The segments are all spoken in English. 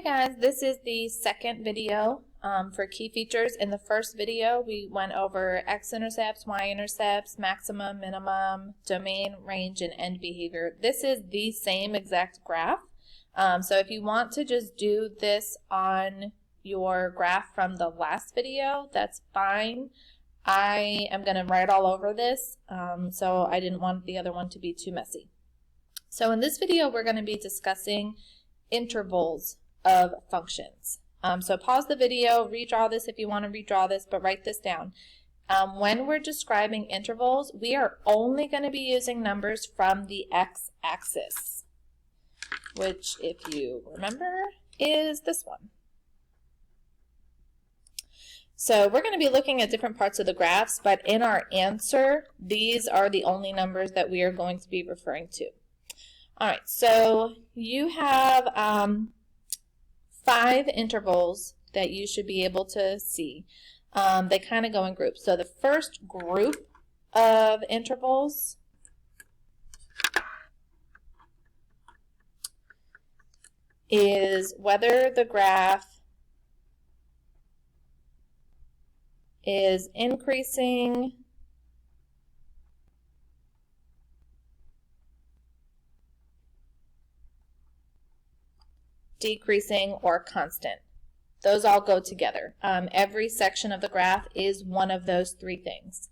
guys, this is the second video for key features. In the first video, we went over x-intercepts, y-intercepts, maximum, minimum, domain, range, and end behavior. This is the same exact graph. So if you want to just do this on your graph from the last video, that's fine. I am going to write all over this, so I didn't want the other one to be too messy. So in this video, we're going to be discussing intervals of functions. So pause the video, redraw this if you want to redraw this, but write this down. When we're describing intervals, we are only going to be using numbers from the x-axis, which, if you remember, is this one. So we're going to be looking at different parts of the graphs, but in our answer, these are the only numbers that we are going to be referring to. All right, so you have 5 intervals that you should be able to see. They kind of go in groups. So the first group of intervals is whether the graph is increasing, decreasing, or constant. Those all go together. Every section of the graph is one of those 3 things.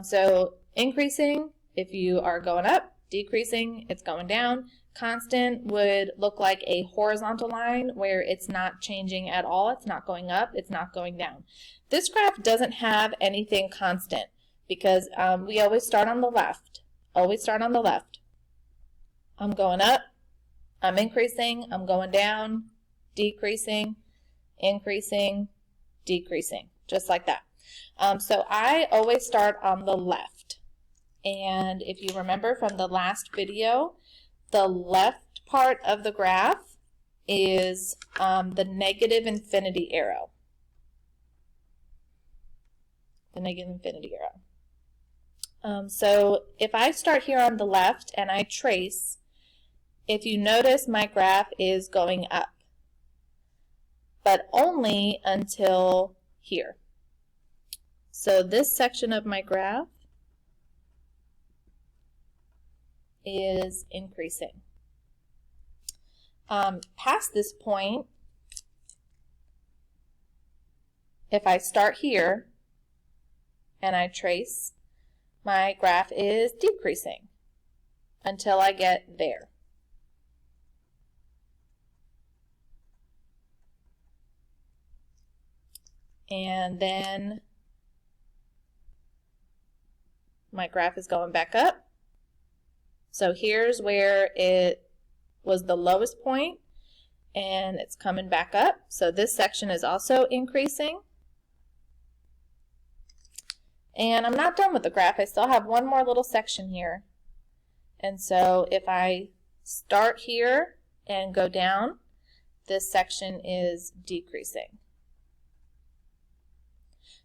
So increasing, if you are going up; decreasing, it's going down. Constant would look like a horizontal line where it's not changing at all. It's not going up, it's not going down. This graph doesn't have anything constant because we always start on the left. Always start on the left. I'm going up, I'm increasing, I'm going down, decreasing, increasing, decreasing, just like that. So I always start on the left. And if you remember from the last video, the left part of the graph is the negative infinity arrow. The negative infinity arrow. So if I start here on the left and I trace, if you notice, my graph is going up, but only until here. So this section of my graph is increasing. Past this point, if I start here and I trace, my graph is decreasing until I get there. And then my graph is going back up. So here's where it was the lowest point, and it's coming back up. So this section is also increasing. And I'm not done with the graph. I still have one more little section here. And so if I start here and go down, this section is decreasing.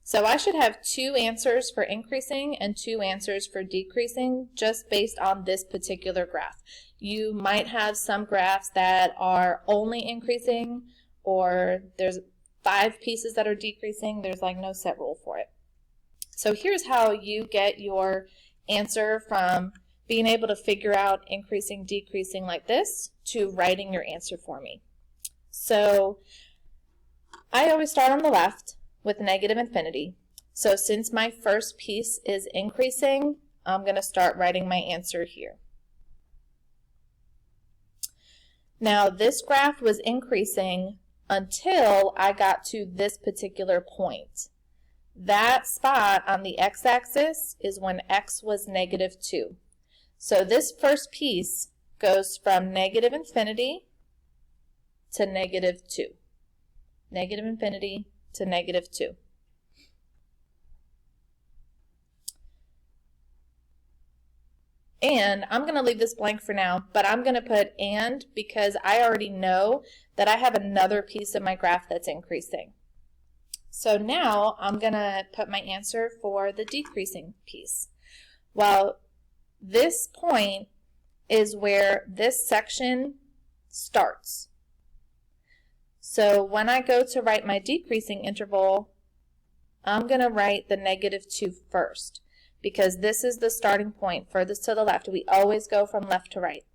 So I should have 2 answers for increasing and 2 answers for decreasing just based on this particular graph. You might have some graphs that are only increasing, or there's 5 pieces that are decreasing. There's like no set rule for it. So here's how you get your answer from being able to figure out increasing, decreasing like this to writing your answer for me. So I always start on the left with negative infinity. So since my first piece is increasing, I'm going to start writing my answer here. Now this graph was increasing until I got to this particular point. That spot on the x-axis is when x was -2. So this first piece goes from negative infinity to -2. Negative infinity to -2. And I'm going to leave this blank for now, but I'm going to put and because I already know that I have another piece of my graph that's increasing. So now I'm going to put my answer for the decreasing piece. Well, this point is where this section starts. So when I go to write my decreasing interval, I'm going to write the -2 first, because this is the starting point furthest to the left. We always go from left to right.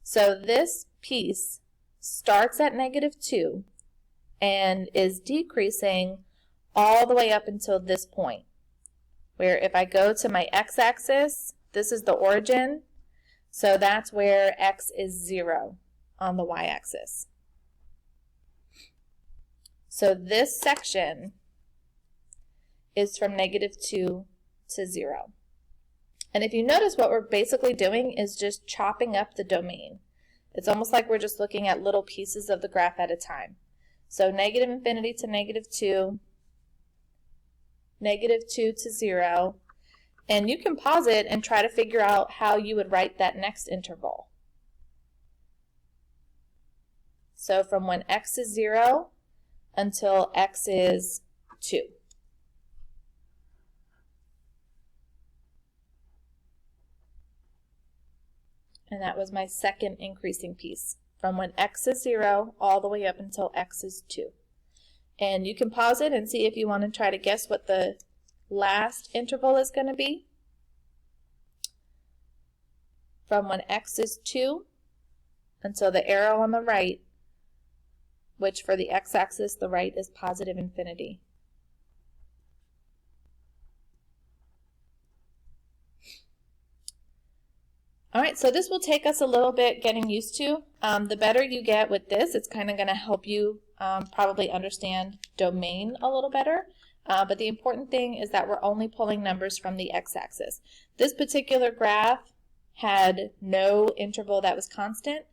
So this piece starts at -2 and is decreasing all the way up until this point, where if I go to my x-axis, this is the origin, so that's where x is 0 on the y-axis. So this section is from -2 to 0. And if you notice, what we're basically doing is just chopping up the domain. It's almost like we're just looking at little pieces of the graph at a time. So -infinity to -2, -2 to 0, and you can pause it and try to figure out how you would write that next interval. So from when x is 0 until x is 2. And that was my second increasing piece, from when x is 0 all the way up until x is 2. And you can pause it and see if you want to try to guess what the last interval is going to be. From when x is 2 until the arrow on the right, which for the x-axis, the right is +infinity. All right, so this will take us a little bit getting used to. The better you get with this, it's kind of going to help you probably understand domain a little better. But the important thing is that we're only pulling numbers from the x-axis. This particular graph had no interval that was constant,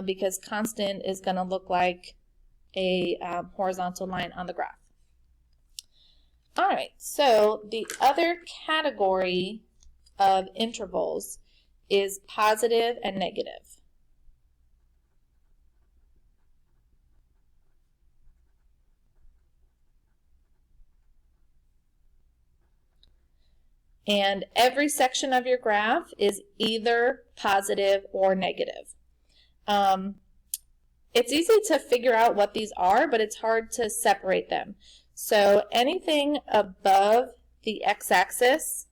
because constant is going to look like a horizontal line on the graph. All right, so the other category of intervals is positive and negative. And every section of your graph is either positive or negative. It's easy to figure out what these are, but it's hard to separate them. So anything above the x-axis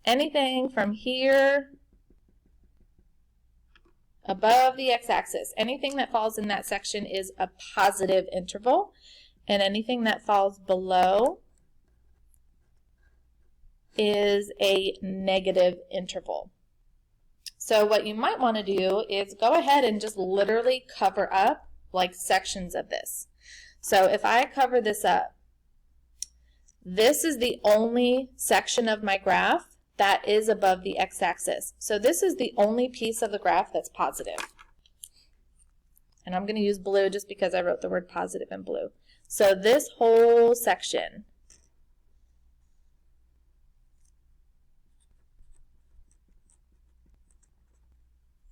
anything from here above the x-axis, anything that falls in that section is a positive interval, and anything that falls below is a negative interval. So what you might want to do is go ahead and just literally cover up like sections of this. So if I cover this up, this is the only section of my graph that is above the x-axis. So this is the only piece of the graph that's positive. And I'm going to use blue just because I wrote the word positive in blue. So this whole section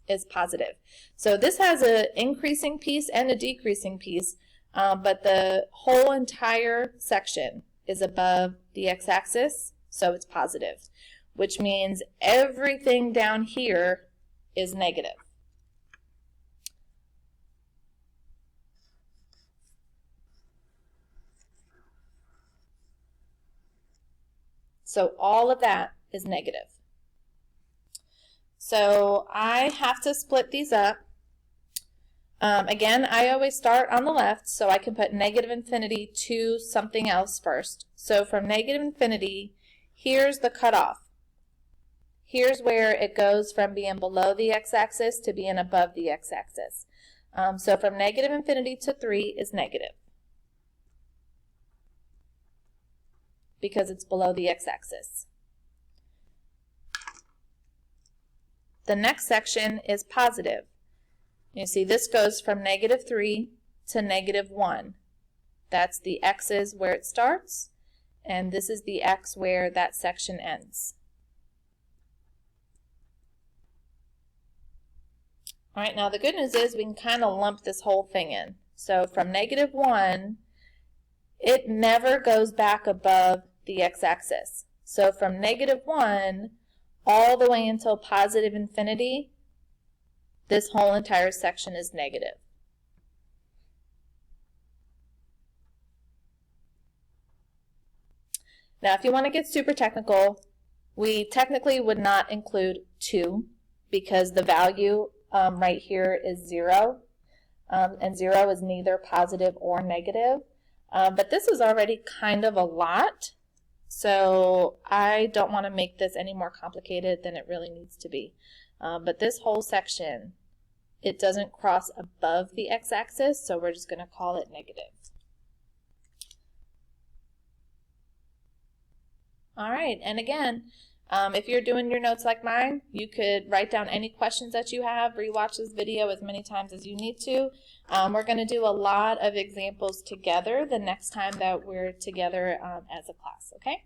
is positive. So this has an increasing piece and a decreasing piece, but the whole entire section is above the x-axis, so it's positive, which means everything down here is negative. So all of that is negative. So I have to split these up. Again, I always start on the left, so I can put -infinity to something else first. So from -infinity, here's the cutoff. Here's where it goes from being below the x-axis to being above the x-axis. So from -infinity to 3 is negative, because it's below the x-axis. The next section is positive. You see, this goes from -3 to -1. That's the x's where it starts, and this is the x where that section ends. All right, now the good news is we can kind of lump this whole thing in. So from -1, it never goes back above the x-axis. So from -1 all the way until +infinity, this whole entire section is negative. Now, if you want to get super technical, we technically would not include 2 because the value right here is 0, and 0 is neither positive or negative. But this is already kind of a lot, so I don't want to make this any more complicated than it really needs to be. But this whole section, it doesn't cross above the x-axis, so we're just going to call it negative. All right, and again, if you're doing your notes like mine, you could write down any questions that you have, rewatch this video as many times as you need to. We're going to do a lot of examples together the next time that we're together as a class, okay?